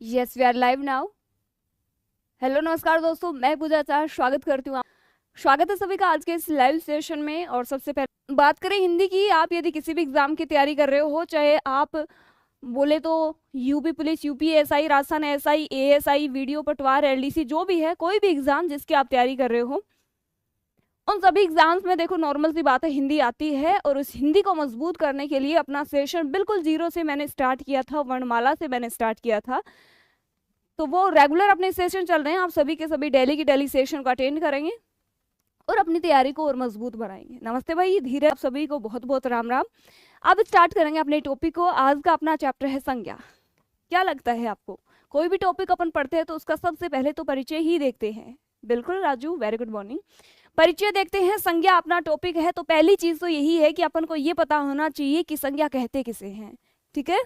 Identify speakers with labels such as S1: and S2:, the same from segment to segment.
S1: Yes we are live now. Hello नमस्कार दोस्तों, मैं पूजा आचार्य स्वागत करती हूँ। स्वागत है सभी का आज के इस लाइव सेशन में। और सबसे पहले बात करें हिंदी की, आप यदि किसी भी एग्जाम की तैयारी कर रहे हो, चाहे आप बोले तो UP police, UP SI, Rajasthan SI, ASI, video पटवार, एलडीसी, जो भी है, कोई भी एग्जाम जिसकी आप तैयारी कर रहे हो, उन सभी एग्जाम्स में देखो नॉर्मल सी बात है, हिंदी आती है। और उस हिंदी को मजबूत करने के लिए अपना सेशन बिल्कुल जीरो से मैंने स्टार्ट किया था, वर्णमाला से मैंने स्टार्ट किया था। तो वो रेगुलर अपने सेशन चल रहे हैं, आप सभी के सभी डेली की डेली सेशन को अटेंड करेंगे और अपनी तैयारी को और मजबूत बनाएंगे। नमस्ते भाई, धीरे आप सभी को बहुत बहुत राम राम। अब स्टार्ट करेंगे अपने टॉपिक को। आज का अपना चैप्टर है संज्ञा। क्या लगता है आपको, कोई भी टॉपिक अपन पढ़ते हैं तो उसका सबसे पहले तो परिचय ही देखते हैं। बिल्कुल राजू, वेरी गुड मॉर्निंग। परिचय देखते हैं, संज्ञा अपना टॉपिक है। तो पहली चीज तो यही है कि अपन को ये पता होना चाहिए कि संज्ञा कहते किसे हैं। ठीक है,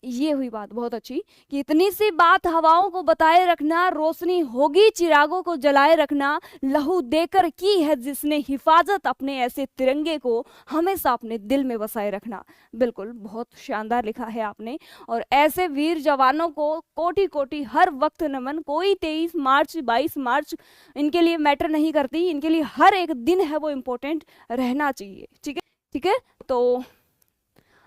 S1: ये हुई बात बहुत अच्छी कि इतनी सी बात हवाओं को बताए रखना, रोशनी होगी चिरागों को जलाए रखना, लहू देकर की है जिसने हिफाजत, अपने ऐसे तिरंगे को हमेशा अपने दिल में बसाए रखना। बिल्कुल, बहुत शानदार लिखा है आपने। और ऐसे वीर जवानों को कोटि कोटि हर वक्त नमन। कोई 23 मार्च 22 मार्च इनके लिए मैटर नहीं करती, इनके लिए हर एक दिन है वो इम्पोर्टेंट रहना चाहिए। ठीक है, ठीक है। तो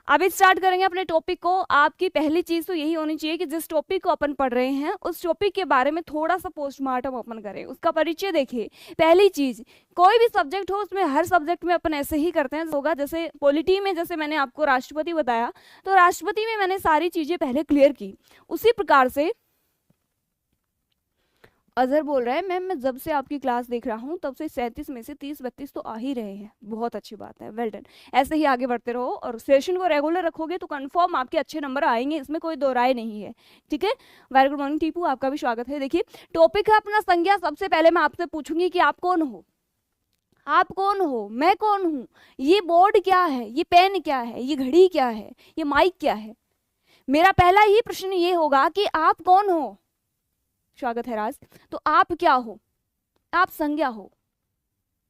S1: अब स्टार्ट करेंगे अपने टॉपिक को। आपकी पहली चीज तो यही होनी चाहिए कि जिस टॉपिक को अपन पढ़ रहे हैं उस टॉपिक के बारे में थोड़ा सा पोस्टमार्टम अपन करें, उसका परिचय देखिए। पहली चीज, कोई भी सब्जेक्ट हो उसमें हर सब्जेक्ट में अपन ऐसे ही करते हैं होगा। जैसे पॉलिटी में, जैसे मैंने आपको राष्ट्रपति बताया, तो राष्ट्रपति में मैंने सारी चीजें पहले क्लियर की। उसी प्रकार से अजहर बोल रहा है, मैम मैं जब से आपकी क्लास देख रहा हूँ तब से 37 में से 30-32 तो आ ही रहे हैं। बहुत अच्छी बात है, वेल डन। ऐसे ही आगे बढ़ते रहो और सेशन को रेगुलर रखोगे तो कंफर्म आपके अच्छे नंबर आएंगे, इसमें कोई दो राय नहीं है। ठीक है, वेरी गुड मॉर्निंग टीपू, आपका भी स्वागत है। देखिए टॉपिक है अपना संज्ञा। सबसे पहले मैं आपसे पूछूंगी कि आप कौन हो, आप कौन हो, मैं कौन हूँ, ये बोर्ड क्या है, ये पेन क्या है, ये घड़ी क्या है, ये माइक क्या है। मेरा पहला ही प्रश्न ये होगा कि आप कौन हो। स्वागत है राज। तो आप क्या हो, आप संज्ञा हो।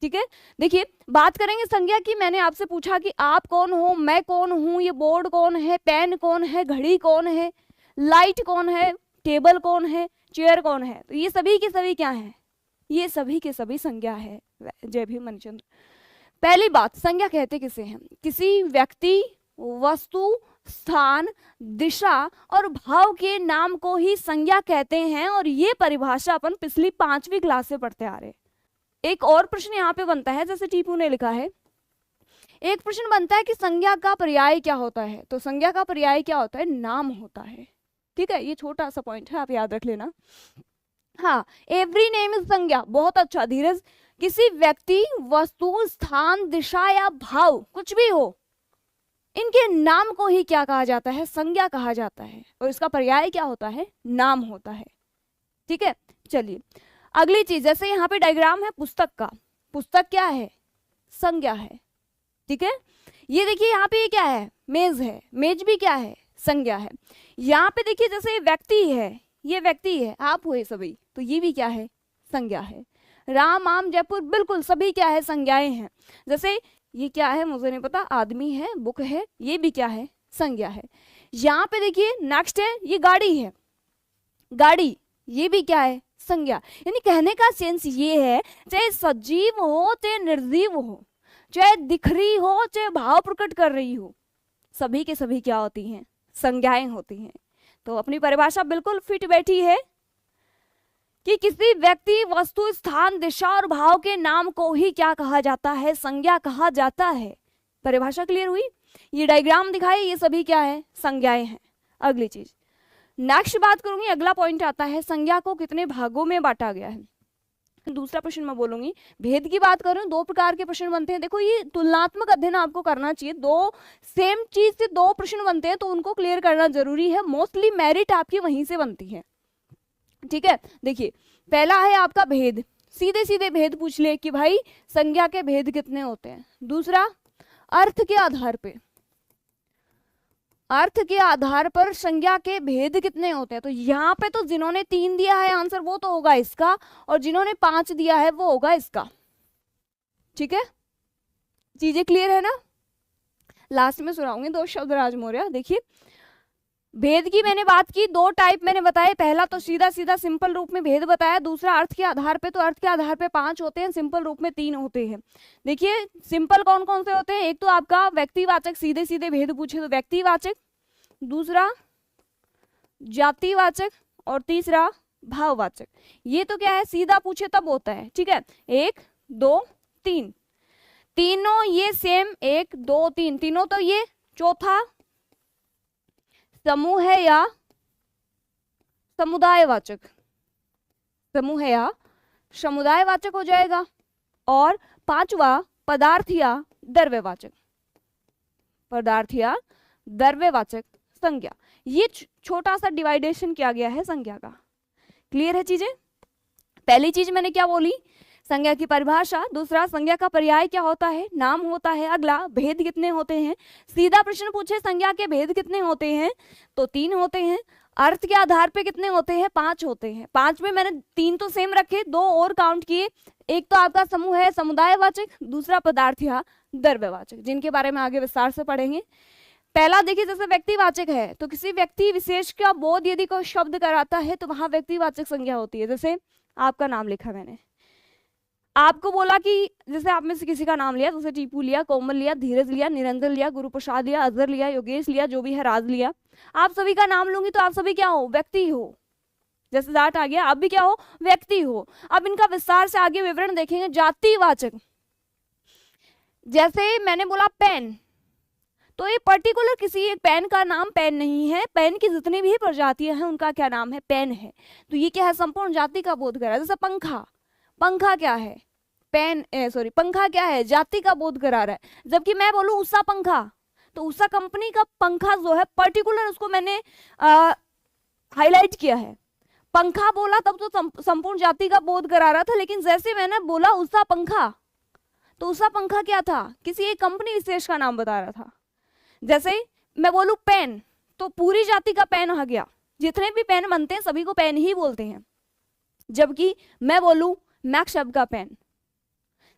S1: ठीक है, देखिए बात करेंगे संज्ञा की। मैंने आपसे पूछा कि आप कौन हो, मैं कौन हूं, ये बोर्ड कौन है, पेन कौन है, घड़ी कौन है, लाइट कौन है, टेबल कौन है, चेयर कौन है। तो ये सभी के सभी क्या है, ये सभी के सभी संज्ञा है। जय भीम मणिचंद्र। पहली बात, संज्ञा कहते किसे हैं, किसी व्यक्ति, वस्तु, स्थान, दिशा और भाव के नाम को ही संज्ञा कहते हैं। और ये परिभाषा अपन पिछली 5वीं क्लास से पढ़ते आ रहे हैं। एक और प्रश्न यहाँ पे बनता है, जैसे टीपू ने लिखा है, एक प्रश्न बनता है कि संज्ञा का पर्याय क्या होता है। तो संज्ञा का पर्याय क्या होता है, नाम होता है। ठीक है, ये छोटा सा पॉइंट है, आप याद रख लेना। हाँ, एवरी नेम इज संज्ञा। बहुत अच्छा धीरज। किसी व्यक्ति, वस्तु, स्थान, दिशा या भाव, कुछ भी हो, इनके नाम को ही क्या कहा जाता है, संज्ञा कहा जाता है। और इसका पर्याय क्या होता है, नाम होता है। ठीक है, चलिए अगली चीज, जैसे यहाँ पे डायग्राम है पुस्तक का, पुस्तक क्या है, संज्ञा है। ठीक है, ये देखिए यहाँ पे ये क्या है, मेज है, मेज भी क्या है, संज्ञा है। यहाँ पे देखिए जैसे व्यक्ति है, ये व्यक्ति है, आप हुए सभी, तो ये भी क्या है, संज्ञा है। राम, आम, जयपुर, बिल्कुल सभी क्या है, संज्ञाएं हैं। जैसे ये क्या है मुझे नहीं पता, आदमी है, बुक है, ये भी क्या है, संज्ञा है। यहाँ पे देखिए नेक्स्ट है, ये गाड़ी है, गाड़ी, ये भी क्या है, संज्ञा। यानी कहने का सेंस ये है, चाहे सजीव हो चाहे निर्जीव हो, चाहे दिख रही हो चाहे भाव प्रकट कर रही हो, सभी के सभी क्या होती हैं, संज्ञाएं होती हैं। तो अपनी परिभाषा बिल्कुल फिट बैठी है कि किसी व्यक्ति, वस्तु, स्थान, दिशा और भाव के नाम को ही क्या कहा जाता है, संज्ञा कहा जाता है। परिभाषा क्लियर हुई। ये डायग्राम दिखाए, ये सभी क्या है, संज्ञाएं हैं। अगली चीज नेक्स्ट बात करूंगी, अगला पॉइंट आता है, संज्ञा को कितने भागों में बांटा गया है। दूसरा प्रश्न मैं बोलूंगी, भेद की बात करूं, 2 प्रकार के प्रश्न बनते हैं। देखो ये तुलनात्मक अध्ययन आपको करना चाहिए, दो सेम चीज से 2 प्रश्न बनते हैं तो उनको क्लियर करना जरूरी है। मोस्टली मेरिट आपकी वहीं से बनती है। ठीक है, देखिए पहला है आपका भेद, सीधे सीधे भेद पूछ ले कि भाई संज्ञा के भेद कितने होते हैं। दूसरा, अर्थ के आधार पे, अर्थ के आधार पर संज्ञा के भेद कितने होते हैं। तो यहाँ पे तो जिन्होंने 3 दिया है आंसर वो तो होगा इसका, और जिन्होंने 5 दिया है वो होगा इसका। ठीक है, चीजें क्लियर है ना। लास्ट में सुनाऊंगी 2 शब्द राज मौर्य। देखिए भेद की मैंने बात की, दो टाइप मैंने बताए, पहला तो सीधा सीधा सिंपल रूप में भेद बताया, दूसरा अर्थ के आधार पे, तो अर्थ के आधार पे 5 होते हैं, सिंपल रूप में 3 होते हैं। देखिए सिंपल कौन कौन से होते हैं, एक तो आपका व्यक्तिवाचक, सीधे सीधे भेद पूछे तो व्यक्तिवाचक, दूसरा जातिवाचक, और तीसरा भाववाचक। ये तो क्या है, सीधा पूछे तब होता है, ठीक है। 1 2 3, तीनों ये सेम, 1 2 3, तीनों तो ये चौथा समूह है या समुदायवाचक, समूह है या समुदायवाचक हो जाएगा, और पांचवा पदार्थ या द्रव्यवाचक, पदार्थ या द्रव्यवाचक संज्ञा। ये छोटा सा डिवाइडेशन किया गया है संज्ञा का। क्लियर है चीजें? पहली चीज मैंने क्या बोली, संज्ञा की परिभाषा, दूसरा संज्ञा का पर्याय क्या होता है, नाम होता है, अगला भेद कितने होते हैं, सीधा प्रश्न पूछे संज्ञा के भेद कितने होते हैं तो 3 होते हैं, अर्थ के आधार पे कितने होते हैं, 5 होते हैं। 5 में मैंने 3 तो सेम रखे, 2 और काउंट किए, एक तो आपका समूह है समुदायवाचक, दूसरा पदार्थ या द्रव्यवाचक, जिनके बारे में आगे विस्तार से पढ़ेंगे। पहला देखिए, जैसे व्यक्तिवाचक है तो किसी व्यक्ति विशेष का बोध यदि कोई शब्द कराता है तो वहां व्यक्तिवाचक संज्ञा होती है। जैसे आपका नाम लिखा मैंने, आपको बोला कि जैसे आप में से किसी का नाम लिया, जैसे टीपू लिया, कोमल लिया, धीरज लिया, निरंजन लिया, गुरु प्रसाद लिया, अजहर लिया, योगेश लिया, जो भी है, राज लिया, आप सभी का नाम लूंगी तो आप सभी क्या हो, व्यक्ति हो। जैसे जाट आ गया, आप भी क्या हो, व्यक्ति हो। अब इनका विस्तार से आगे विवरण देखेंगे। जातिवाचक, जैसे मैंने बोला पेन, तो ये पर्टिकुलर किसी एक पेन का नाम पेन नहीं है, पेन की जितनी भी प्रजातियां हैं उनका क्या नाम है, पेन है। तो ये क्या है, संपूर्ण जाति का बोध कर रहा है। जैसे पंखा, पंखा क्या है, पेन सॉरी पंखा क्या है, जाति का बोध करा रहा है। जबकि मैं बोलूं उषा पंखा, तो उषा कंपनी का पंखा जो है पर्टिकुलर, उसको मैंने हाईलाइट किया है। पंखा बोला तब तो संपूर्ण जाति का बोध करा रहा था, लेकिन जैसे मैंने बोला उषा पंखा, तो उषा पंखा क्या था, किसी एक कंपनी विशेष का नाम बता रहा था। जैसे मैं बोलूं पेन, तो पूरी जाति का पेन आ गया, जितने भी पेन बनते हैं सभी को पेन ही बोलते हैं। जबकि मैं बोलूं मैक्स शब्द का पेन,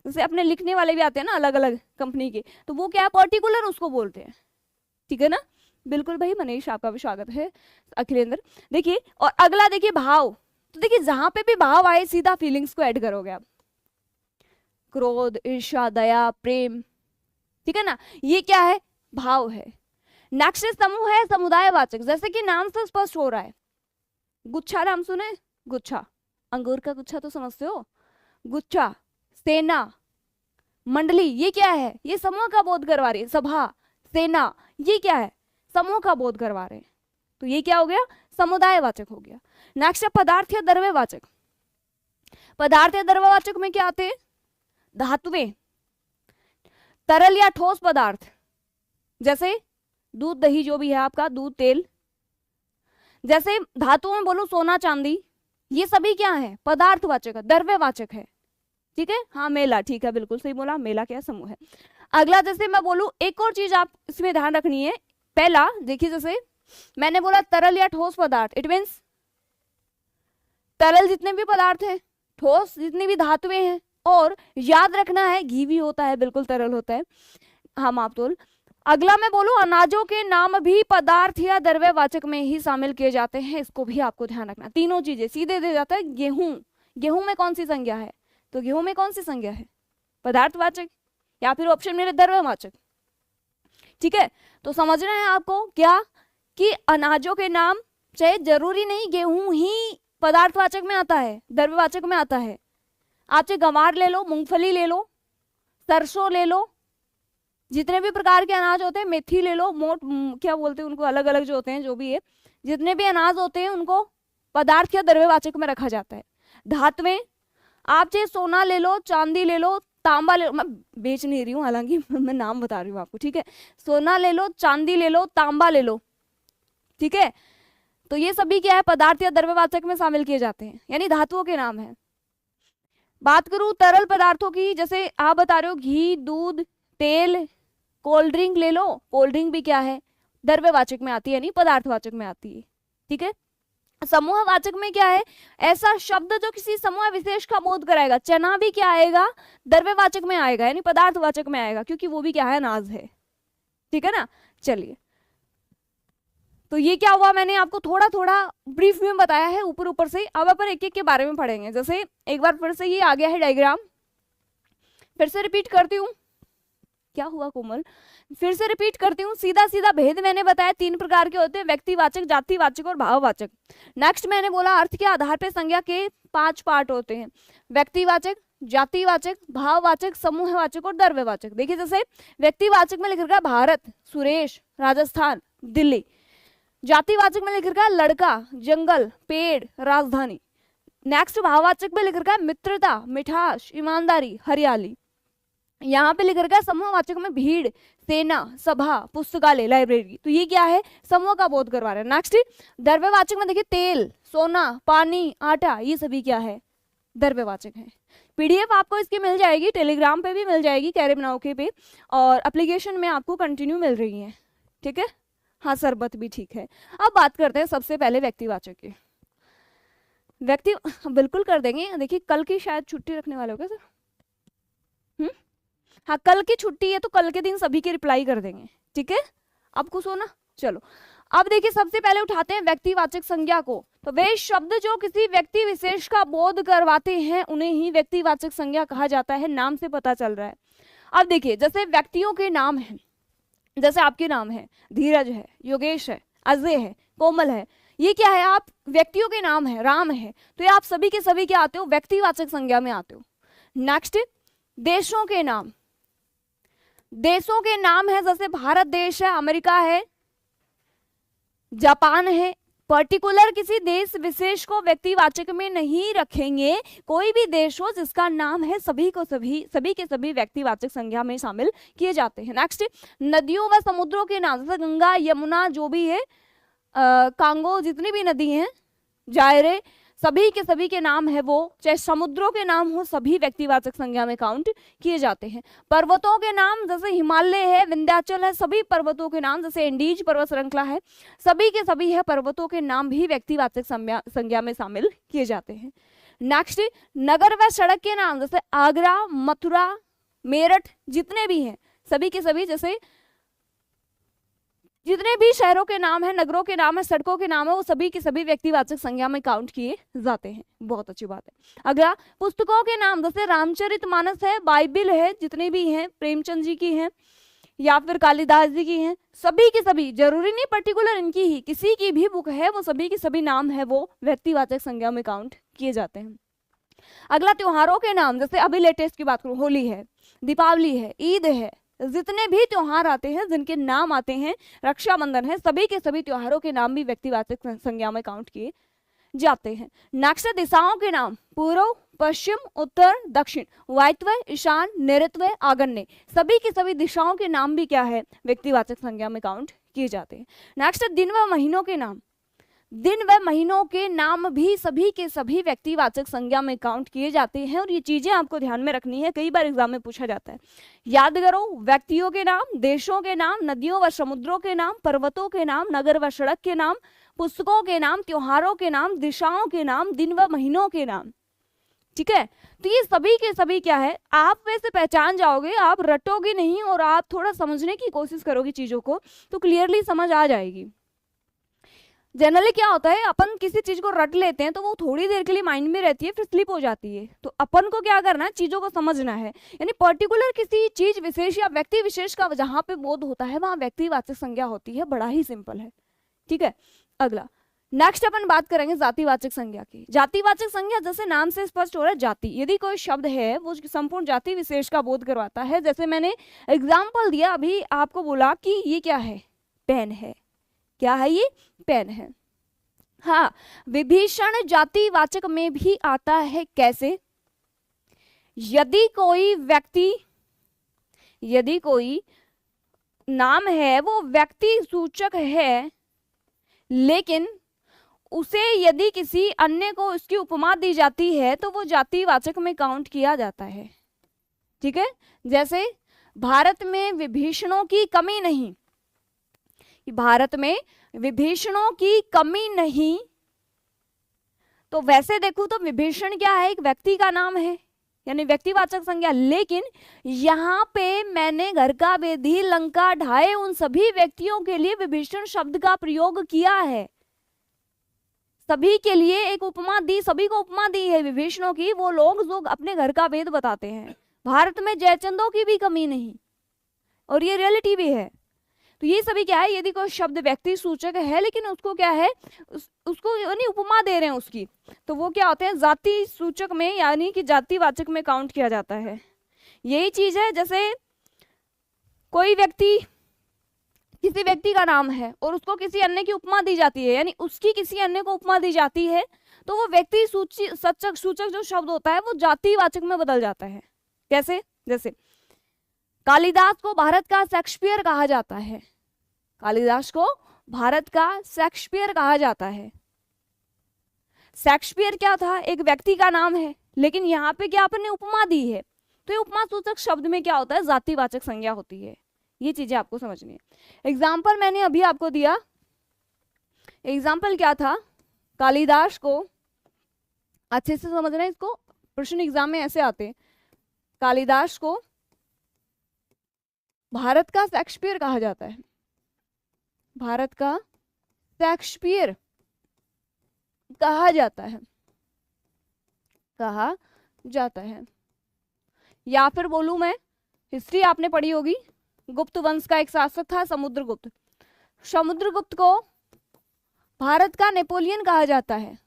S1: जैसे अपने लिखने वाले भी आते हैं ना अलग अलग कंपनी के, तो वो क्या है, पर्टिकुलर उसको बोलते हैं। ठीक है ना, बिल्कुल भाई मनीष, आपका भी स्वागत है, अखिलेंद्र। देखिए, और अगला देखिए भाव, तो देखिए जहां पे भी भाव आए सीधा फीलिंग्स को ऐड करोगे आप, क्रोध, ईर्ष्या, दया, प्रेम, ठीक है ना, ये क्या है, भाव है। नेक्स्ट समूह है समुदायवाचक, जैसे कि नाम से स्पष्ट हो रहा है। गुच्छा नाम सुने, गुच्छा, अंगूर का गुच्छा तो समझते हो, गुच्छा, सेना, मंडली, ये क्या है, ये समूह का बोध करवा रही है। सभा, सेना, ये क्या है, समूह का बोध करवा रहे हैं। तो ये क्या हो गया, समुदायवाचक हो गया। नेक्स्ट है पदार्थ या द्रव्यवाचक। पदार्थ या द्रव्यवाचक में क्या आते हैं, धातुएं, तरल या ठोस पदार्थ, जैसे दूध, दही, जो भी है आपका, दूध, तेल। जैसे धातुओं में बोलो सोना, चांदी, ये सभी क्या है, पदार्थवाचक है, द्रव्यवाचक है। ठीक है, हाँ मेला, ठीक है, बिल्कुल सही बोला, मेला क्या समूह है। अगला जैसे मैं बोलूं, एक और चीज आप इसमें ध्यान रखनी है। पहला देखिए, जैसे मैंने बोला तरल या ठोस पदार्थ, इट मीन्स तरल जितने भी पदार्थ हैं, ठोस जितनी भी धातुएं हैं, और याद रखना है घी भी होता है, बिल्कुल तरल होता है, हम आप तोल। अगला मैं बोलूं, अनाजों के नाम भी पदार्थ या द्रव्यवाचक में ही शामिल किए जाते हैं, इसको भी आपको ध्यान रखना। तीनों चीजें सीधे दे जाता है। गेहूं, गेहूं में कौन सी संज्ञा है, तो गेहूं में कौन सी संज्ञा है, पदार्थवाचक, या फिर ऑप्शन मेरे द्रव्यवाचक। ठीक है, तो समझना है आपको क्या, कि अनाजों के नाम, चाहे जरूरी नहीं गेहूं ही पदार्थवाचक में आता है, द्रव्यवाचक में आता है। आप चाहे गंवार ले लो, मूंगफली ले लो, सरसों ले लो, जितने भी प्रकार के अनाज होते हैं, मेथी ले लो, मोट क्या बोलते हैं उनको, अलग अलग जो होते हैं, जो भी है, जितने भी अनाज होते हैं उनको पदार्थ या द्रव्यवाचक में रखा जाता है। धातुएं, आप चाहे सोना ले लो, चांदी ले लो, तांबा ले लो, मैं बेच नहीं रही हूँ हालांकि मैं नाम बता रही हूँ आपको। ठीक है, सोना ले लो, चांदी ले लो, तांबा ले लो, ठीक है, तो ये सभी क्या है, पदार्थ या द्रव्यवाचक में शामिल किए जाते हैं, यानी धातुओं के नाम है। बात करूं तरल पदार्थों की, जैसे आप बता रहे हो घी, दूध, तेल, कोल्ड ड्रिंक ले लो, कोल्ड ड्रिंक भी क्या है, द्रव्यवाचक में आती है, यानी पदार्थवाचक में आती है। ठीक है, समूहवाचक में क्या है, ऐसा शब्द जो किसी समूह विशेष का बोध कराएगा। चना भी क्या आएगा, द्रव्यवाचक में आएगा, यानी पदार्थवाचक में आएगा, क्योंकि वो भी क्या है, अनाज है। ठीक है ना, चलिए, तो ये क्या हुआ, मैंने आपको थोड़ा थोड़ा ब्रीफ में बताया है ऊपर ऊपर से। अब अपन एक एक के बारे में पढ़ेंगे। जैसे एक बार फिर से ये आ गया है डायग्राम, फिर से रिपीट करती हूँ। क्या हुआ कोमल, फिर से रिपीट करती हूँ। सीधा सीधा भेद मैंने बताया 3 प्रकार के होते हैं, व्यक्तिवाचक, जातिवाचक और भाववाचक। नेक्स्ट मैंने बोला अर्थ के आधार पर संज्ञा के 5 पार्ट होते हैं, व्यक्तिवाचक, जातिवाचक, भाववाचक, समूहवाचक और द्रव्यवाचक। देखिए जैसे व्यक्तिवाचक में लिख रखा है भारत, सुरेश, राजस्थान, दिल्ली। जातिवाचक में लिख रखा है लड़का, जंगल, पेड़, राजधानी। नेक्स्ट भाववाचक में लिख रखा है मित्रता, मिठास, ईमानदारी, हरियाली। यहाँ पे लिख रखा है समूहवाचक में भीड़, सेना, सभा, पुस्तकालय, लाइब्रेरी। तो ये क्या है, समूह का बोध करवा रहे हैं। नेक्स्ट द्रव्यवाचक में देखिए तेल, सोना, पानी, आटा, ये सभी क्या है, द्रव्यवाचक है। पीडीएफ आपको इसकी मिल जाएगी, टेलीग्राम पे भी मिल जाएगी, कैरे बनाओके पे, और एप्लीकेशन में आपको कंटिन्यू मिल रही है, ठीक है। हाँ सरबत भी ठीक है। अब बात करते हैं सबसे पहले व्यक्तिवाचक की। व्यक्ति बिल्कुल कर देंगे। देखिए कल की शायद छुट्टी रखने वाले हो क्या सर? हाँ कल की छुट्टी है तो कल के दिन सभी की रिप्लाई कर देंगे, ठीक है। अब खुश हो ना, चलो। अब देखिए सबसे पहले उठाते हैं व्यक्तिवाचक संज्ञा को। तो वे शब्द जो किसी व्यक्ति विशेष का बोध करवाते हैं उन्हें ही व्यक्तिवाचक संज्ञा कहा जाता है, नाम से पता चल रहा है। अब देखिए जैसे व्यक्तियों के नाम हैं, जैसे आपके नाम है धीरज है, योगेश है, अजय है, कोमल है, ये क्या है, आप व्यक्तियों के नाम है, राम है, तो ये आप सभी के सभी क्या आते हो, व्यक्तिवाचक संज्ञा में आते हो। नेक्स्ट देशों के नाम, देशों के नाम है जैसे भारत देश है, अमेरिका है, जापान है। पर्टिकुलर किसी देश विशेष को व्यक्तिवाचक में नहीं रखेंगे, कोई भी देश हो जिसका नाम है सभी को सभी के सभी व्यक्तिवाचक संज्ञा में शामिल किए जाते हैं। नेक्स्ट नदियों व समुद्रों के नाम जैसे गंगा, यमुना, जो भी है, कांगो, जितनी भी नदी हैं, जायरे, सभी के नाम है वो, चाहे समुद्रों के नाम हो, सभी व्यक्तिवाचक संज्ञा में काउंट किए जाते हैं। पर्वतों के नाम जैसे हिमालय है, विंध्याचल है, सभी पर्वतों के नाम, जैसे इंडीज पर्वत श्रृंखला है, सभी के सभी है पर्वतों के नाम भी व्यक्तिवाचक संज्ञा में शामिल किए जाते हैं। नेक्स्ट नगर व सड़क के नाम जैसे आगरा, मथुरा, मेरठ, जितने भी हैं सभी के सभी, जैसे जितने भी शहरों के नाम है, नगरों के नाम है, सड़कों के नाम है, वो सभी के सभी व्यक्तिवाचक संज्ञा में काउंट किए जाते हैं। बहुत अच्छी बात है। अगला पुस्तकों के नाम जैसे रामचरितमानस है, बाइबिल है, जितने भी हैं, प्रेमचंद जी की हैं या फिर कालिदास जी की हैं, सभी के सभी, जरूरी नहीं पर्टिकुलर इनकी ही, किसी की भी बुक है, वो सभी के सभी नाम है वो व्यक्तिवाचक संज्ञा में काउंट किए जाते हैं। अगला त्योहारों के नाम जैसे अभी लेटेस्ट की बात करूं, होली है, दीपावली है, ईद है, जितने भी त्योहार आते हैं जिनके नाम आते हैं, रक्षाबंधन है, सभी के सभी त्योहारों के नाम भी व्यक्तिवाचक संज्ञा में काउंट किए जाते हैं। नेक्स्ट दिशाओं के नाम पूर्व, पश्चिम, उत्तर, दक्षिण, वायव्य, ईशान, नैऋत्य, आग्नेय, सभी के सभी दिशाओं के नाम भी क्या है, व्यक्तिवाचक संज्ञा में काउंट किए जाते हैं। नेक्स्ट दिन व महीनों के नाम, दिन व महीनों के नाम भी सभी के सभी व्यक्तिवाचक संज्ञा में काउंट किए जाते हैं। और ये चीजें आपको ध्यान में रखनी है, कई बार एग्जाम में पूछा जाता है। याद करो, व्यक्तियों के नाम, देशों के नाम, नदियों व समुद्रों के नाम, पर्वतों के नाम, नगर व सड़क के नाम, पुस्तकों के नाम, त्योहारों के नाम, दिशाओं के नाम, दिन व महीनों के नाम, ठीक है। तो ये सभी के सभी क्या है, आप वैसे पहचान जाओगे, आप रटोगे नहीं और आप थोड़ा समझने की कोशिश करोगे चीजों को, तो क्लियरली समझ आ जाएगी। जनरली क्या होता है, अपन किसी चीज को रट लेते हैं तो वो थोड़ी देर के लिए माइंड में रहती है, फिर स्लिप हो जाती है। तो अपन को क्या करना है, चीजों को समझना है। यानी पर्टिकुलर किसी चीज विशेष या व्यक्ति विशेष का जहां पे बोध होता है वहां व्यक्तिवाचक संज्ञा होती है, बड़ा ही सिंपल है, ठीक है। अगला नेक्स्ट अपन बात करेंगे जातिवाचक संज्ञा की। जातिवाचक संज्ञा जैसे नाम से स्पष्ट हो रहा है, जाति, यदि कोई शब्द है वो संपूर्ण जाति विशेष का बोध करवाता है। जैसे मैंने एग्जाम्पल दिया अभी, आपको बोला कि ये क्या है, पेन है, क्या है ये, पेन है। हाँ, विभीषण जातिवाचक में भी आता है। कैसे, यदि कोई व्यक्ति, यदि कोई नाम है वो व्यक्ति सूचक है, लेकिन उसे यदि किसी अन्य को उसकी उपमा दी जाती है तो वो जातिवाचक में काउंट किया जाता है, ठीक है। जैसे भारत में विभीषणों की कमी नहीं, भारत में विभीषणों की कमी नहीं, तो वैसे देखो तो विभीषण क्या है, एक व्यक्ति का नाम है, यानी व्यक्तिवाचक संज्ञा। लेकिन यहाँ पे मैंने घर का वेदी लंका ढाए उन सभी व्यक्तियों के लिए विभीषण शब्द का प्रयोग किया है, सभी के लिए एक उपमा दी, सभी को उपमा दी है विभीषणों की, वो लोग जो अपने घर का वेद बताते हैं। भारत में जयचंदों की भी कमी नहीं, और ये रियलिटी भी है। तो ये सभी क्या है, यदि कोई शब्द व्यक्ति सूचक है लेकिन उसको क्या है, उसको यानी उपमा दे रहे हैं उसकी, तो वो क्या होते हैं, जाति सूचक में यानी कि जातिवाचक में काउंट किया जाता है। यही चीज है, जैसे कोई व्यक्ति, किसी व्यक्ति का नाम है और उसको किसी अन्य की उपमा दी जाती है, यानी उसकी किसी अन्य को उपमा दी जाती है, तो वो व्यक्ति सूचक जो शब्द होता है वो जातिवाचक में बदल जाता है। कैसे? जैसे कालिदास को भारत का शेक्सपियर कहा जाता है, कालिदास को भारत का शेक्सपियर कहा जाता है। शेक्सपियर क्या था, एक व्यक्ति का नाम है, लेकिन यहाँ पे क्या आपने उपमा दी है, तो ये उपमा सूचक शब्द में क्या होता है, जातिवाचक संज्ञा होती है। ये चीजें आपको समझनी है। एग्जाम्पल मैंने अभी आपको दिया, एग्जाम्पल क्या था, कालिदास को, अच्छे से समझना है इसको, प्रश्न एग्जाम में ऐसे आते हैं, कालिदास को भारत का शेक्सपियर कहा जाता है, भारत का शेक्सपियर कहा जाता है, कहा जाता है। या फिर बोलूं मैं, हिस्ट्री आपने पढ़ी होगी, गुप्त वंश का एक शासक था समुद्रगुप्त, समुद्रगुप्त को भारत का नेपोलियन कहा जाता है,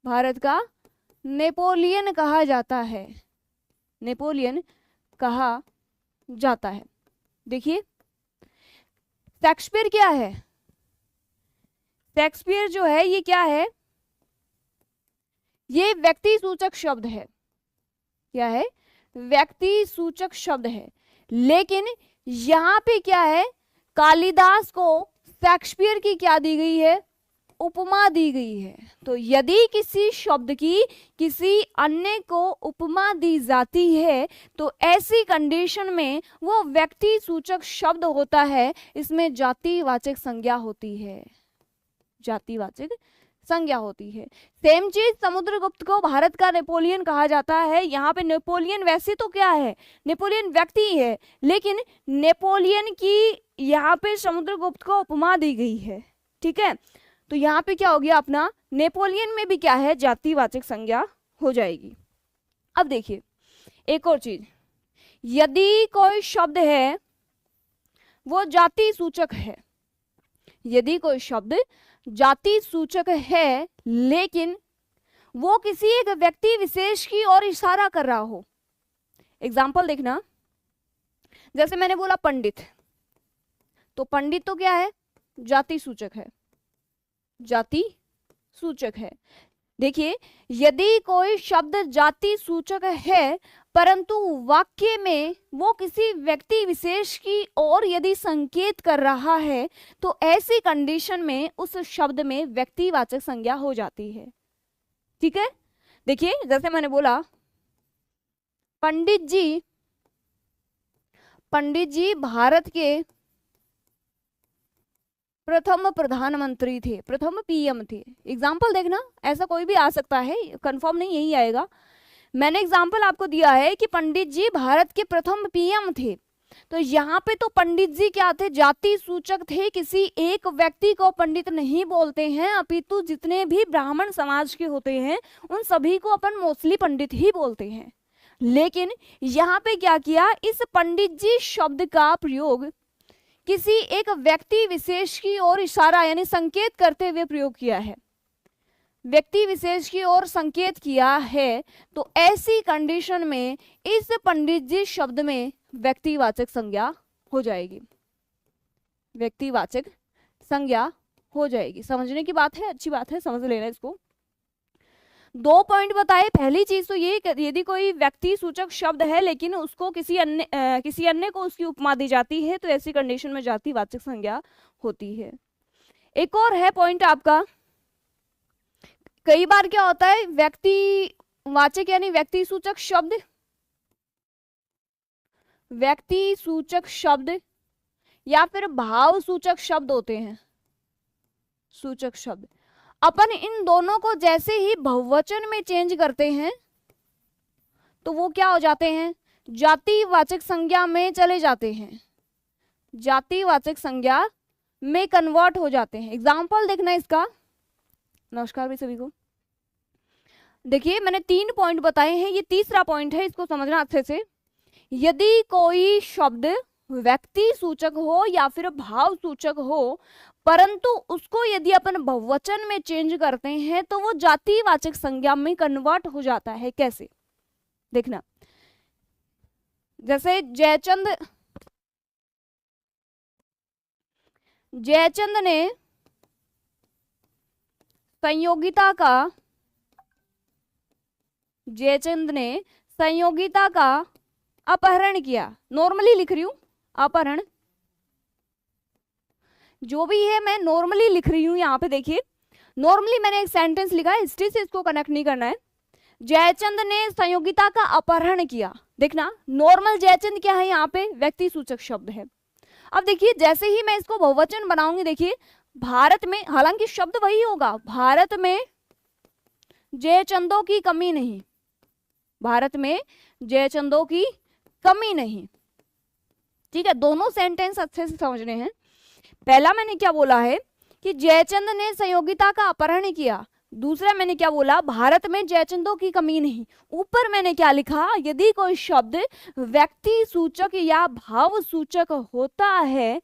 S1: भारत का नेपोलियन कहा जाता है, नेपोलियन कहा जाता है। देखिए शेक्सपियर क्या है, शेक्सपियर जो है ये क्या है, ये व्यक्ति सूचक शब्द है, क्या है, व्यक्ति सूचक शब्द है। लेकिन यहां पे क्या है, कालिदास को शेक्सपियर की क्या दी गई है, उपमा दी गई है। तो यदि किसी शब्द की किसी अन्य को उपमा दी जाती है तो ऐसी कंडीशन में वो व्यक्ति सूचक शब्द होता है, इसमें जातिवाचक संज्ञा होती है, जातिवाचक संज्ञा होती है। सेम चीज समुद्रगुप्त को भारत का नेपोलियन कहा जाता है। यहाँ पे नेपोलियन वैसे तो क्या है, नेपोलियन व्यक्ति है, लेकिन नेपोलियन की यहाँ पे समुद्रगुप्त को उपमा दी गई है, ठीक है। तो यहाँ पे क्या हो गया अपना, नेपोलियन में भी क्या है, जातिवाचक संज्ञा हो जाएगी। अब देखिए एक और चीज, यदि कोई शब्द है वो जाति सूचक है, यदि कोई शब्द जाति सूचक है लेकिन वो किसी एक व्यक्ति विशेष की ओर इशारा कर रहा हो। एग्जाम्पल देखना, जैसे मैंने बोला पंडित, तो पंडित तो क्या है, जाति सूचक है, जाति सूचक है। देखिए यदि कोई शब्द जाति सूचक है परंतु वाक्य में वो किसी व्यक्ति विशेष की ओर यदि संकेत कर रहा है तो ऐसी कंडीशन में उस शब्द में व्यक्तिवाचक संज्ञा हो जाती है, ठीक है। देखिए जैसे मैंने बोला पंडित जी भारत के प्रथम प्रधानमंत्री थे, प्रथम पीएम थे। एग्जाम्पल देखना, ऐसा कोई भी आ सकता है, कंफर्म नहीं यही आएगा। मैंने एग्जाम्पल आपको दिया है कि पंडित जी भारत के प्रथम पीएम थे, तो यहाँ पे तो पंडित जी क्या थे, जाति सूचक थे, किसी एक व्यक्ति को पंडित नहीं बोलते हैं, अपितु जितने भी ब्राह्मण समाज के होते हैं उन सभी को अपन मोस्टली पंडित ही बोलते हैं। लेकिन यहाँ पे क्या किया, इस पंडित जी शब्द का प्रयोग किसी एक व्यक्ति विशेष की ओर इशारा यानी संकेत करते हुए प्रयोग किया है, व्यक्ति विशेष की ओर संकेत किया है, तो ऐसी कंडीशन में इस पंडित जी शब्द में व्यक्तिवाचक संज्ञा हो जाएगी, व्यक्तिवाचक संज्ञा हो जाएगी। समझने की बात है, अच्छी बात है, समझ लेना इसको। 2 पॉइंट बताए। पहली चीज तो ये, यदि कोई व्यक्ति सूचक शब्द है लेकिन उसको किसी अन्य को उसकी उपमा दी जाती है तो ऐसी कंडीशन में जातिवाचक संज्ञा होती है। एक और है पॉइंट आपका, कई बार क्या होता है, व्यक्तिवाचक यानी व्यक्ति सूचक शब्द, व्यक्ति सूचक शब्द या फिर भाव सूचक शब्द होते हैं, सूचक शब्द। अपन इन दोनों को जैसे ही बहुवचन में चेंज करते हैं तो वो क्या हो जाते हैं, जातिवाचक संज्ञा में चले जाते हैं, जातिवाचक संज्ञा में कन्वर्ट हो जाते हैं। एग्जाम्पल देखना इसका। नमस्कार भी सभी को। देखिए मैंने 3 पॉइंट बताए हैं, ये तीसरा पॉइंट है, इसको समझना अच्छे से। यदि कोई शब्द व्यक्ति सूचक हो या फिर भाव सूचक हो, परंतु उसको यदि अपन बहुवचन में चेंज करते हैं तो वो जातिवाचक संज्ञा में कन्वर्ट हो जाता है। कैसे देखना, जैसे जयचंद ने संयोगिता का अपहरण किया। नॉर्मली लिख रही हूं अपहरण, जो भी है मैं नॉर्मली लिख रही हूं। यहां पे देखिए नॉर्मली मैंने एक सेंटेंस लिखा है, हिस्ट्री से इसको कनेक्ट नहीं करना है। जयचंद ने संयोगिता का अपहरण किया। देखना नॉर्मल जयचंद क्या है, यहाँ पे व्यक्ति सूचक शब्द है। अब देखिए जैसे ही मैं इसको बहुवचन बनाऊंगी, देखिए भारत में, हालांकि शब्द वही होगा, भारत में जयचंदों की कमी नहीं, भारत में जयचंदों की कमी नहीं। ठीक है, दोनों सेंटेंस अच्छे से समझने हैं। पहला मैंने क्या बोला है कि जयचंद ने संयोगिता का अपहरण किया, दूसरा मैंने क्या बोला, भारत में जयचंदों की कमी नहीं। ऊपर मैंने क्या लिखा, यदि कोई शब्द व्यक्ति सूचक या भाव सूचक होता है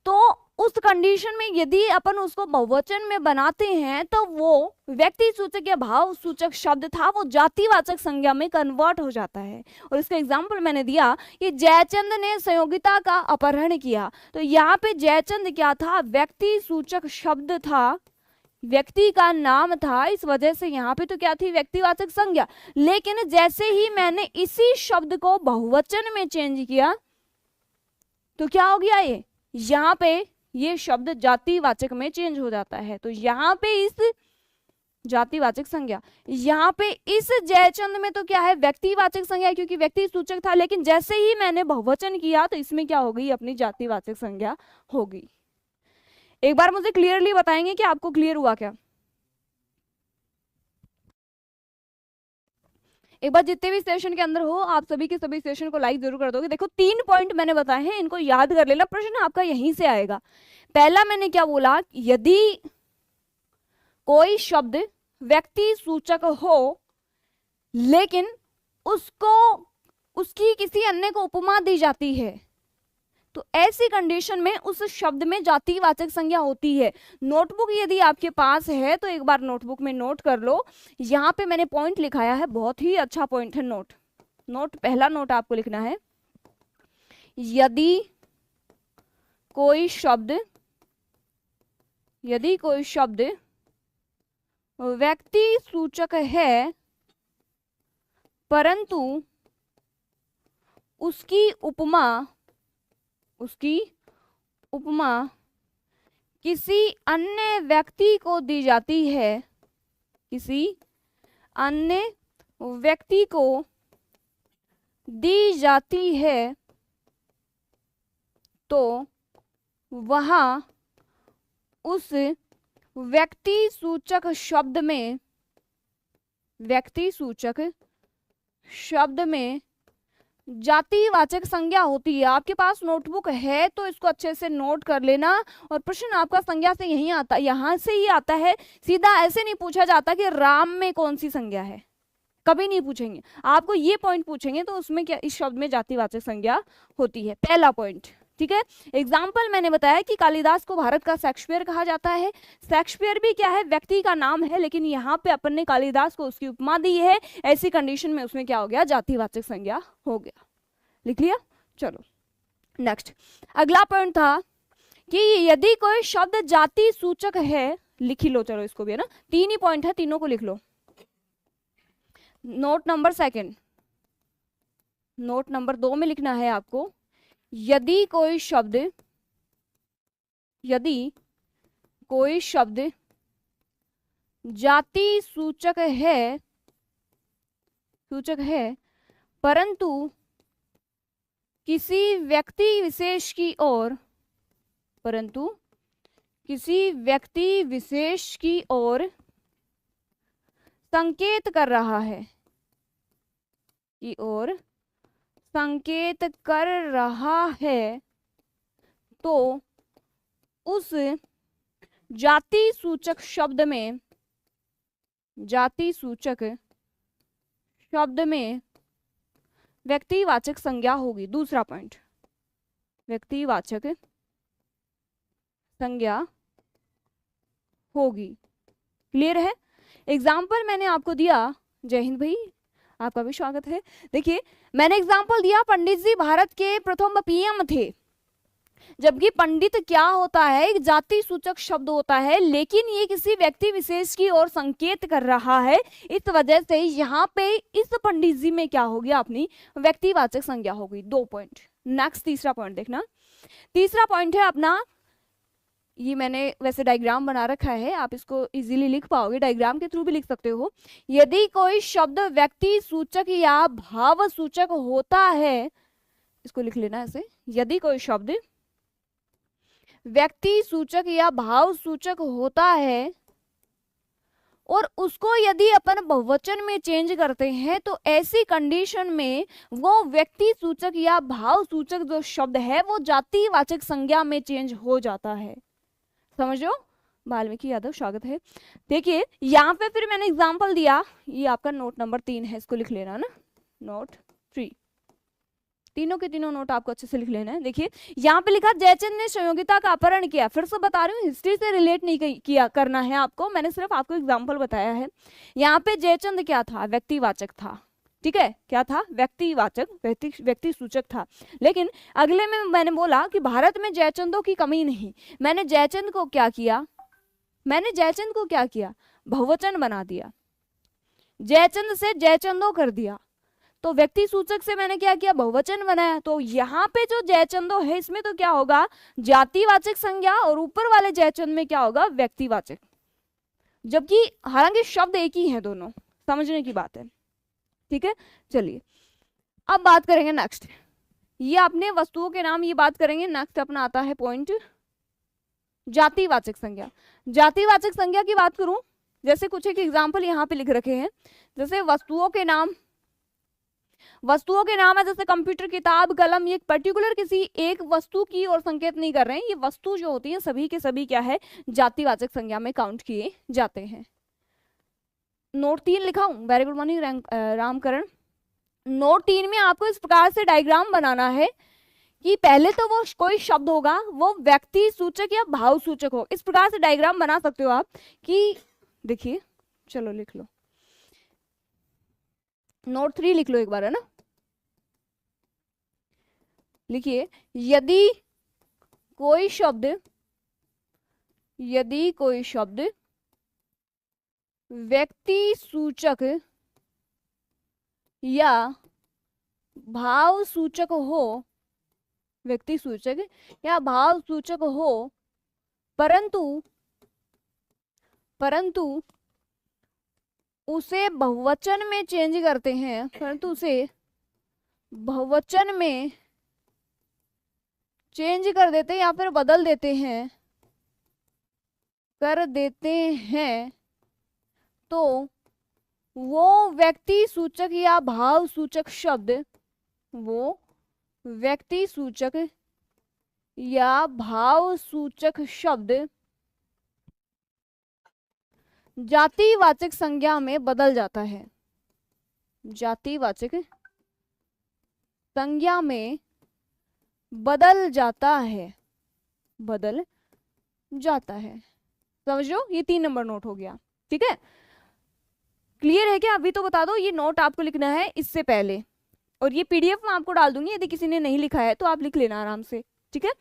S1: तो उस कंडीशन में यदि अपन उसको बहुवचन में बनाते हैं तो वो व्यक्ति सूचक या भाव सूचक शब्द था वो जातिवाचक संज्ञा में कन्वर्ट हो जाता है। और इसका एग्जाम्पल मैंने दिया कि जयचंद ने संयोगिता का अपहरण किया, तो यहाँ पे जयचंद क्या था, व्यक्ति सूचक शब्द था, व्यक्ति का नाम था, इस वजह से यहाँ पे तो क्या थी, व्यक्तिवाचक संज्ञा। लेकिन जैसे ही मैंने इसी शब्द को बहुवचन में चेंज किया तो क्या हो गया, ये यहाँ पे ये शब्द जातिवाचक में चेंज हो जाता है। तो यहाँ पे इस जातिवाचक संज्ञा, यहाँ पे इस जयचंद में तो क्या है, व्यक्तिवाचक संज्ञा, क्योंकि व्यक्ति सूचक था। लेकिन जैसे ही मैंने बहुवचन किया तो इसमें क्या हो गई, अपनी जातिवाचक संज्ञा हो गई। एक बार मुझे क्लियरली बताएंगे कि आपको क्लियर हुआ क्या। एक बार जितने भी सेशन के अंदर हो आप सभी के सभी सेशन को लाइक जरूर कर दोगे। देखो 3 पॉइंट मैंने बताए हैं, इनको याद कर लेना, प्रश्न आपका यहीं से आएगा। पहला मैंने क्या बोला, यदि कोई शब्द व्यक्ति सूचक हो लेकिन उसको उसकी किसी अन्य को उपमा दी जाती है तो ऐसी कंडीशन में उस शब्द में जातिवाचक संज्ञा होती है। नोटबुक यदि आपके पास है तो एक बार नोटबुक में नोट कर लो। यहाँ पे मैंने पॉइंट लिखाया है, बहुत ही अच्छा पॉइंट है। पहला नोट आपको लिखना है, यदि कोई शब्द व्यक्ति सूचक है परंतु उसकी उपमा किसी अन्य व्यक्ति को दी जाती है, किसी अन्य व्यक्ति को दी जाती है तो वहां उस व्यक्ति सूचक शब्द में जातिवाचक संज्ञा होती है। आपके पास नोटबुक है तो इसको अच्छे से नोट कर लेना। और प्रश्न आपका संज्ञा से यही आता, यहाँ से ही आता है। सीधा ऐसे नहीं पूछा जाता कि राम में कौन सी संज्ञा है, कभी नहीं पूछेंगे। आपको ये पॉइंट पूछेंगे तो उसमें क्या, इस शब्द में जातिवाचक संज्ञा होती है। पहला पॉइंट, ठीक है। एग्जाम्पल मैंने बताया कि कालिदास को भारत का शेक्सपियर कहा जाता है। शेक्सपियर भी क्या है, व्यक्ति का नाम है, लेकिन यहाँ पे अपन ने कालिदास को उसकी उपमा दी है। ऐसी कंडीशन में उसमें क्या हो गया, जातिवाचक संज्ञा हो गया। लिख लिया, चलो नेक्स्ट। अगला पॉइंट था कि यदि कोई शब्द जाति सूचक है, लिख ही लो, चलो इसको भी है ना, 3 ही पॉइंट है, तीनों को लिख लो। नोट नंबर 2, नोट नंबर 2 में लिखना है आपको, यदि कोई शब्द जाति सूचक है परंतु किसी व्यक्ति विशेष की ओर संकेत कर रहा है, की ओर संकेत कर रहा है तो उस जाति सूचक शब्द में व्यक्तिवाचक संज्ञा होगी। दूसरा पॉइंट, व्यक्तिवाचक संज्ञा होगी। क्लियर है? एग्जाम्पल मैंने आपको दिया, जय हिंद भाई, आपका भी स्वागत है। देखिए मैंने एग्जाम्पल दिया, पंडित जी भारत के प्रथम पीएम थे, जबकि पंडित क्या होता है, एक जाति सूचक शब्द होता है, लेकिन ये किसी व्यक्ति विशेष की ओर संकेत कर रहा है। इस वजह से यहाँ पे इस पंडित जी में क्या हो गया, अपनी व्यक्तिवाचक संज्ञा हो गई। 2 पॉइंट। नेक्स्ट तीसरा पॉइंट देखना। तीसरा पॉइंट है अपना, ये मैंने वैसे डायग्राम बना रखा है, आप इसको इजीली लिख पाओगे, डायग्राम के थ्रू भी लिख सकते हो। यदि कोई शब्द व्यक्ति सूचक या भाव सूचक होता है, इसको लिख लेना ऐसे, यदि कोई शब्द व्यक्ति सूचक या भाव सूचक होता है और उसको यदि अपन बहुवचन में चेंज करते हैं तो ऐसी कंडीशन में वो व्यक्ति सूचक या भाव सूचक जो शब्द है वो जातिवाचक संज्ञा में चेंज हो जाता है। समझो? वाल्मीकि यादव स्वागत है। देखिए यहाँ पे फिर मैंने एग्जाम्पल दिया, ये आपका नोट नंबर 3 है, इसको लिख लेना ना, नोट 3। तीनों के तीनों नोट आपको अच्छे से लिख लेना है। देखिए यहाँ पे लिखा, जयचंद ने संयोगिता का अपहरण किया। फिर से बता रही हूँ, हिस्ट्री से रिलेट नहीं किया करना है आपको, मैंने सिर्फ आपको एग्जांपल बताया है। यहाँ पे जयचंद क्या था, व्यक्तिवाचक था, ठीक है, क्या था, व्यक्तिवाचक, व्यक्ति सूचक था। लेकिन अगले में मैंने बोला कि भारत में जयचंदों की कमी नहीं, मैंने जयचंद को क्या किया, बहुवचन बना दिया, जयचंद से जयचंदो कर दिया, तो व्यक्ति सूचक से मैंने क्या किया, बहुवचन बनाया। तो यहाँ पे जो जयचंदो है इसमें तो क्या होगा, जातिवाचक संज्ञा, और ऊपर वाले जयचंद में क्या होगा, व्यक्तिवाचक, जबकि हालांकि शब्द एक ही है दोनों, समझने की बात है। ठीक है, चलिए अब बात करेंगे नेक्स्ट, ये अपने वस्तुओं के नाम, ये बात करेंगे। नेक्स्ट अपना आता है पॉइंट जातिवाचक संज्ञा। जातिवाचक संज्ञा की बात करूं, जैसे कुछ एक एग्जाम्पल यहाँ पे लिख रखे हैं, जैसे वस्तुओं के नाम है, जैसे कंप्यूटर, किताब, कलम, ये पर्टिकुलर किसी एक वस्तु की और संकेत नहीं कर रहे हैं, ये वस्तु जो होती है सभी के सभी क्या है, जातिवाचक संज्ञा में काउंट किए जाते हैं। नोट 3 लिखा हूं, very good morning Ramkaran. Note 3 में आपको इस प्रकार से डायग्राम बनाना है कि पहले तो वो कोई शब्द होगा, वो व्यक्ति सूचक या भाव सूचक हो। इस प्रकार से डायग्राम बना सकते हो आप कि देखिए, चलो लिख लो, नोट 3 लिख लो एक बार, है ना। लिखिए, यदि कोई शब्द व्यक्ति सूचक या भाव सूचक हो, व्यक्ति सूचक या भाव सूचक हो, परंतु उसे बहुवचन में चेंज करते हैं, परंतु उसे बहुवचन में चेंज कर देते हैं या फिर बदल देते हैं, तो वो व्यक्ति सूचक या भाव सूचक शब्द, वो व्यक्ति सूचक या भाव सूचक शब्द जातिवाचक संज्ञा में बदल जाता है, जातिवाचक संज्ञा में बदल जाता है। समझो, ये 3 नंबर नोट हो गया। ठीक है, क्लियर है क्या? अभी तो बता दो, ये नोट आपको लिखना है इससे पहले, और ये पीडीएफ में आपको डाल दूंगी, यदि किसी ने नहीं लिखा है तो आप लिख लेना आराम से। ठीक है,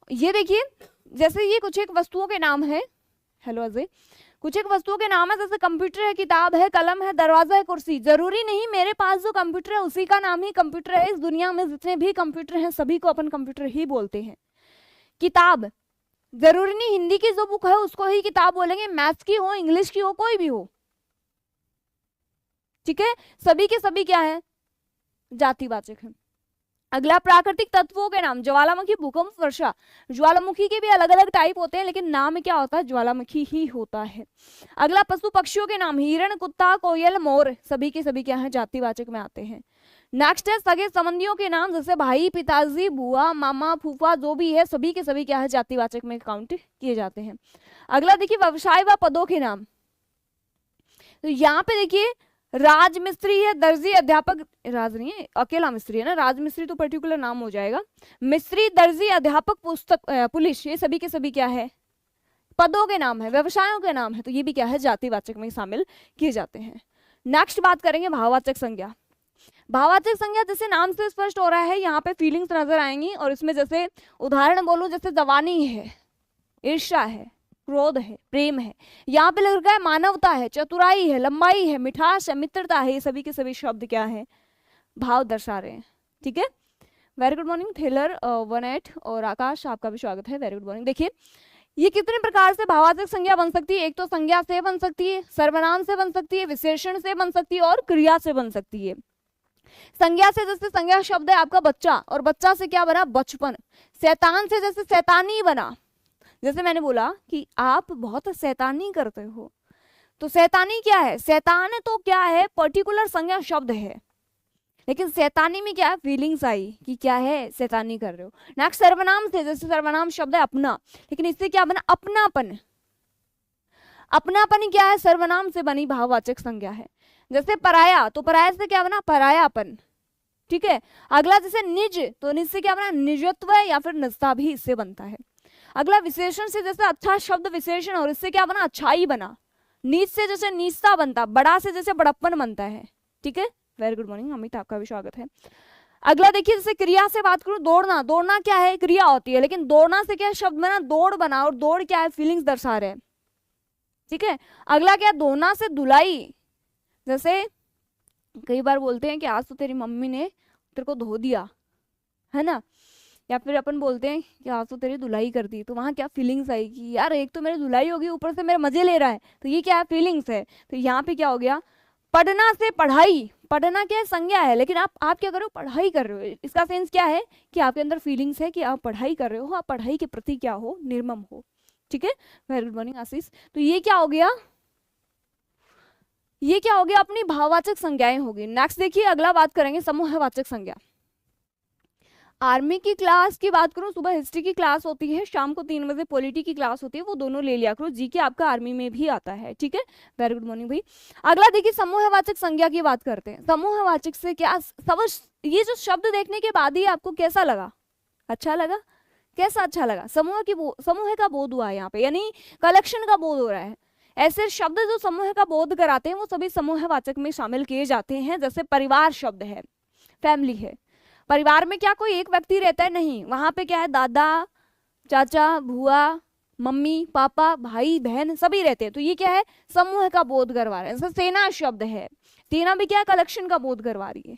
S1: ये देखिए, जैसे ये कुछ एक वस्तुओं के नाम है, हेलो अजय, कुछ एक वस्तुओं के नाम है, जैसे कंप्यूटर है, किताब है, कलम है, दरवाजा है, कुर्सी। जरूरी नहीं मेरे पास जो कंप्यूटर है उसी का नाम ही कंप्यूटर है, इस दुनिया में जितने भी कंप्यूटर हैं सभी को अपन कंप्यूटर ही बोलते हैं। किताब, जरूरी नहीं हिंदी की जो बुक है उसको ही किताब बोलेंगे, मैथ्स की हो, इंग्लिश की हो, कोई भी हो। ठीक है, सभी के सभी क्या है, जातिवाचक है। अगला, प्राकृतिक तत्वों के नाम, ज्वालामुखी, भूकंप, वर्षा। ज्वालामुखी के भी अलग अलग टाइप होते हैं, लेकिन नाम क्या होता है, ज्वालामुखी ही होता है। अगला, पशु पक्षियों के नाम, हिरण, कुत्ता, कोयल, मोर, सभी के सभी क्या है, जातिवाचक में आते हैं। नेक्स्ट है सगे संबंधियों के नाम, जैसे भाई, पिताजी, बुआ, मामा, फूफा, जो भी है सभी के सभी क्या है जातिवाचक में काउंट किए जाते हैं। अगला देखिए व्यवसाय व पदों के नाम। तो यहाँ पे देखिए राजमिस्त्री है, दर्जी, अध्यापक, राज नहीं है अकेला मिस्त्री है ना, राजमिस्त्री तो पर्टिकुलर नाम हो जाएगा, मिस्त्री, दर्जी, अध्यापक, पुलिस, ये सभी के सभी क्या है पदों के नाम है, व्यवसायों के नाम है, तो ये भी क्या है जातिवाचक में शामिल किए जाते हैं। नेक्स्ट बात करेंगे भाववाचक संज्ञा। भाववाचक संज्ञा जैसे नाम से स्पष्ट हो रहा है, यहाँ पे फीलिंग्स नजर आएंगी, और इसमें जैसे उदाहरण बोलूं जैसे जवानी है, ईर्ष्या है, क्रोध है, प्रेम है, यहाँ पे लग रहा है मानवता है, चतुराई है, लंबाई है, मिठास है, मित्रता है, ये सभी के सभी शब्द क्या है भाव दर्शा रहे हैं। ठीक है, वेरी गुड मॉर्निंग थेलर 18 और आकाश, आपका भी स्वागत है, वेरी गुड मॉर्निंग। देखिए ये कितने प्रकार से भाववाचक संज्ञा बन सकती है, एक तो संज्ञा से बन सकती है, सर्वनाम से बन सकती है, विशेषण से बन सकती है, और क्रिया से बन सकती है। संज्ञा से जैसे संज्ञा शब्द है आपका बच्चा, और बच्चा से क्या बना बचपन। शैतान से जैसे शैतानी बना, जैसे मैंने बोला कि आप बहुत शैतानी करते हो, तो शैतानी क्या है, शैतान तो क्या है पर्टिकुलर संज्ञा शब्द है, लेकिन शैतानी में क्या है फीलिंग्स आई कि क्या है शैतानी कर रहे हो। नेक्स्ट सर्वनाम से, जैसे सर्वनाम शब्द है अपना, लेकिन इससे क्या बना अपनापन। अपनापन क्या है सर्वनाम से बनी भाववाचक संज्ञा है। जैसे पराया, तो पराया से क्या बना परायापन। ठीक है, अगला जैसे निज, तो निज से क्या बना निजत्व या फिर निजता भी इससे बनता है। अगला विशेषण से, जैसे अच्छा शब्द विशेषण, और इससे क्या बना अच्छाई बना। नीच से जैसे नीचता बनता, बड़ा से जैसे बड़प्पन बनता है। ठीक है, वेरी गुड मॉर्निंग अमित, आपका भी स्वागत है। अगला देखिए जैसे क्रिया से बात करूं, दौड़ना, दौड़ना क्या है क्रिया होती है, लेकिन दौड़ना से क्या शब्द बना दौड़ बना, और दौड़ क्या है फीलिंग्स दर्शा रहे हैं। ठीक है, अगला क्या धोना से धुलाई, जैसे कई बार बोलते हैं कि आज तो तेरी मम्मी ने तेरे को धो दिया है ना, या फिर अपन बोलते हैं कि आज तो तेरी धुलाई कर दी, तो वहां क्या फीलिंग्स आई कि यार एक तो मेरी धुलाई होगी ऊपर से मेरे मजे ले रहा है, तो ये क्या है फीलिंग्स है। तो यहाँ पे क्या हो गया पढ़ना से पढ़ाई, पढ़ना क्या है संज्ञा है, लेकिन आप क्या कर रहे हो पढ़ाई कर रहे हो, इसका सेंस क्या है कि आपके अंदर फीलिंग्स है कि आप पढ़ाई कर रहे हो, आप पढ़ाई के प्रति क्या हो निर्मम हो। ठीक है, वेरी गुड मॉर्निंग आशीष। तो ये क्या हो गया, ये क्या हो गया अपनी भाववाचक संज्ञाएं होगी। नेक्स्ट देखिए अगला बात करेंगे समूहवाचक संज्ञा। आर्मी की क्लास की बात करूं, सुबह हिस्ट्री की क्लास होती है, शाम को 3 बजे पॉलिटी की क्लास होती है, वो दोनों ले लिया करो, जीके आपका आर्मी में भी आता है। ठीक है, वेरी गुड मॉर्निंग भाई। अगला देखिए समूहवाचक संज्ञा की बात करते हैं। समूहवाचक से क्या समझ, ये जो शब्द देखने के बाद ही आपको कैसा लगा, अच्छा लगा, कैसा अच्छा लगा, समूह का बोध हुआ है यहाँ पे, यानी कलेक्शन का बोध हो रहा है। ऐसे शब्द जो समूह का बोध कराते हैं वो सभी समूहवाचक में शामिल किए जाते हैं। जैसे परिवार शब्द है, फैमिली है, परिवार में क्या कोई एक व्यक्ति रहता है, नहीं, वहां पे क्या है दादा, चाचा, बुआ, मम्मी, पापा, भाई, बहन सभी रहते हैं, तो ये क्या है समूह का बोध करवा रहे हैं। जैसे सेना शब्द है, सेना भी क्या है कलेक्शन का बोध करवा रही है।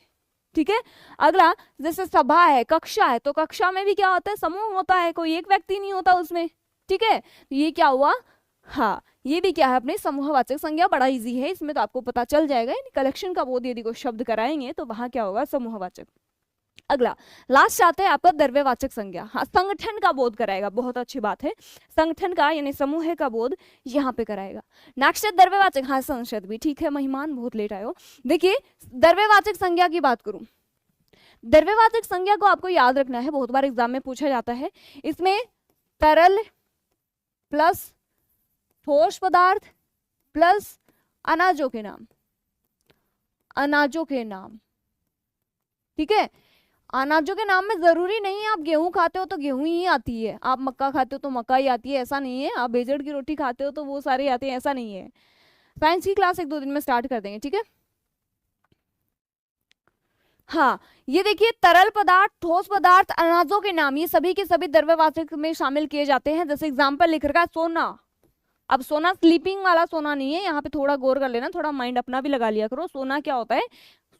S1: ठीक है, अगला जैसे सभा है, कक्षा है, तो कक्षा में भी क्या होता है समूह होता है, कोई एक व्यक्ति नहीं होता उसमें। ठीक है, ये क्या हुआ, हाँ ये भी क्या है अपने समूहवाचक संज्ञा, बड़ा इजी है इसमें तो आपको पता चल जाएगा। कलेक्शन का बोध यदि कोई शब्द कराएंगे तो वहां क्या होगा समूहवाचक। अगला लास्ट आते हैं आपका द्रव्यवाचक संज्ञा। हाँ, संगठन का बोध कराएगा, बहुत अच्छी बात है, संगठन का यानी समूह का बोध यहाँ पे कराएगा। नेक्स्ट है द्रव्यवाचक, हाँ संशद भी ठीक है, मेहमान बहुत लेट आए हो। देखिए द्रव्यवाचक संज्ञा की बात करूं, द्रव्यवाचक संज्ञा को आपको याद रखना है, बहुत बार एग्जाम में पूछा जाता है। इसमें तरल प्लस ठोस पदार्थ प्लस अनाजों के नाम, अनाजों के नाम। ठीक है, अनाजों के नाम में जरूरी नहीं है आप गेहूं खाते हो तो गेहूं ही आती है, आप मक्का खाते हो तो मक्का ही आती है, ऐसा नहीं है। आप बेजड़ की रोटी खाते हो तो वो सारे आते हैं, ऐसा नहीं है। साइंस की क्लास 1-2 दिन में स्टार्ट कर देंगे। ठीक है, हाँ ये देखिए तरल पदार्थ, ठोस पदार्थ, अनाजों के नाम, ये सभी के सभी द्रव्यवाचक में शामिल किए जाते हैं। जैसे एग्जाम्पल लिख रखा है सोना, अब सोना स्लीपिंग वाला सोना नहीं है, यहाँ पे थोड़ा गौर कर लेना, थोड़ा माइंड अपना भी लगा लिया करो। सोना क्या होता है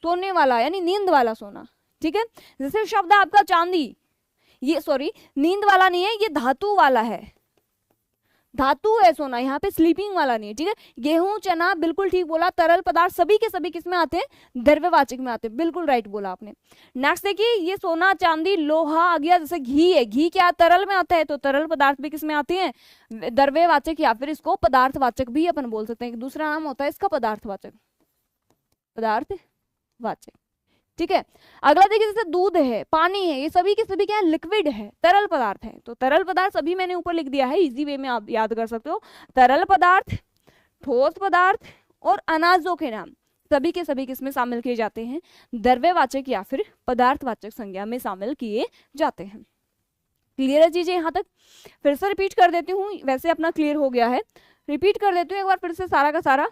S1: सोने वाला यानी नींद वाला सोना। ठीक है, जैसे शब्द आपका चांदी, ये सॉरी नींद वाला नहीं है, ये धातु वाला है, धातु है सोना, यहाँ पे स्लीपिंग वाला नहीं है। ठीक है, गेहूं चना बिल्कुल ठीक बोला, तरल पदार्थ सभी के सभी किसमें आते हैं द्रव्यवाचक में आते हैं, बिल्कुल राइट बोला आपने। नेक्स्ट देखिए ये सोना चांदी लोहा आ गया। जैसे घी है, घी क्या तरल में आता है, तो तरल पदार्थ भी किसमें आते हैं द्रव्यवाचक, या फिर इसको पदार्थवाचक भी अपन बोल सकते हैं, दूसरा नाम होता है इसका पदार्थवाचक, पदार्थवाचक। ठीक है। अगला देखिए जैसे दूध है, पानी है, ये सभी के सभी क्या है, लिक्विड है, तरल पदार्थ है। तो तरल पदार्थ सभी मैंने ऊपर लिख दिया है, इजी वे में आप याद कर सकते हो। तरल पदार्थ, ठोस पदार्थ और अनाजों के नाम सभी के सभी किसमें शामिल किए जाते हैं, द्रव्यवाचक या फिर पदार्थवाचक संज्ञा में शामिल किए जाते हैं। क्लियर है चीजें यहाँ तक? फिर से रिपीट कर देती हूँ, वैसे अपना क्लियर हो गया है, रिपीट कर देती हूँ एक बार फिर से सारा का सारा।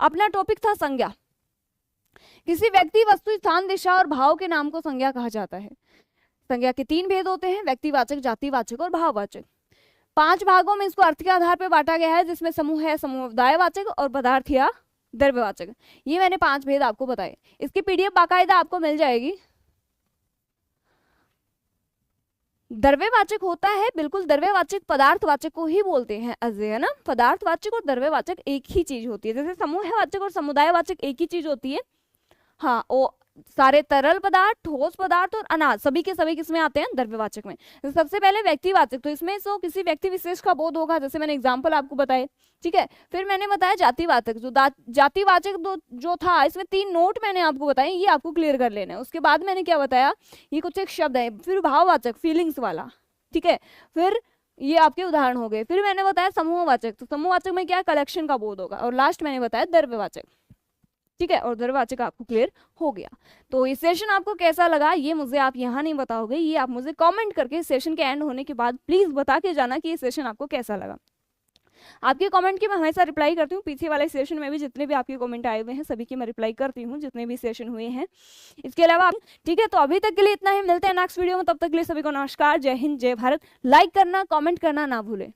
S1: अपना टॉपिक था संज्ञा। किसी व्यक्ति, वस्तु, स्थान, दिशा और भाव के नाम को संज्ञा कहा जाता है। संज्ञा के 3 भेद होते हैं, व्यक्तिवाचक, जातिवाचक और भाववाचक। 5 भागों में इसको अर्थ के आधार पर बांटा गया है, जिसमें समूह है समुदायवाचक और पदार्थ या द्रव्यवाचक। ये मैंने 5 भेद आपको बताए। इसकी पीडीएफ बाकायदा आपको मिल जाएगी। द्रव्यवाचक होता है, बिल्कुल द्रव्यवाचक पदार्थवाचक को ही बोलते हैं अजय, है ना। पदार्थवाचक और द्रव्यवाचक एक ही चीज होती है, जैसे समूहवाचक और समुदायवाचक एक ही चीज होती है। हाँ, वो सारे तरल पदार्थ, ठोस पदार्थ और अनाज सभी के सभी किसमें आते हैं, द्रव्यवाचक में। तो सबसे पहले व्यक्तिवाचक, तो इसमें तो किसी व्यक्ति विशेष का बोध होगा, जैसे मैंने एग्जांपल आपको बताए, ठीक है। फिर मैंने बताया जातिवाचक, जो जातिवाचक जो था, इसमें 3 नोट मैंने आपको बताए, ये आपको क्लियर कर लेना है। उसके बाद मैंने क्या बताया, ये कुछ एक शब्द है। फिर भाववाचक, फीलिंग्स वाला, ठीक है। फिर ये आपके उदाहरण हो गए। फिर मैंने बताया समूहवाचक, तो समूहवाचक में क्या, कलेक्शन का बोध होगा। और लास्ट मैंने बताया द्रव्यवाचक, ठीक है। और द्रव्यवाचक आपको क्लियर हो गया। तो ये सेशन आपको कैसा लगा, ये मुझे आप यहाँ नहीं बताओगे, ये आप मुझे कमेंट करके सेशन के एंड होने के बाद प्लीज बता के जाना कि ये सेशन आपको कैसा लगा। आपके कमेंट की मैं हमेशा रिप्लाई करती हूँ। पीछे वाले सेशन में भी जितने भी आपके कमेंट आए हुए हैं सभी की मैं रिप्लाई करती हूँ, जितने भी सेशन हुए हैं। इसके अलावा ठीक है, तो अभी तक के लिए इतना ही, मिलते हैं नेक्स्ट वीडियो में। तब तक के लिए सभी को नमस्कार, जय हिंद, जय भारत। लाइक करना, कमेंट करना ना भूलें।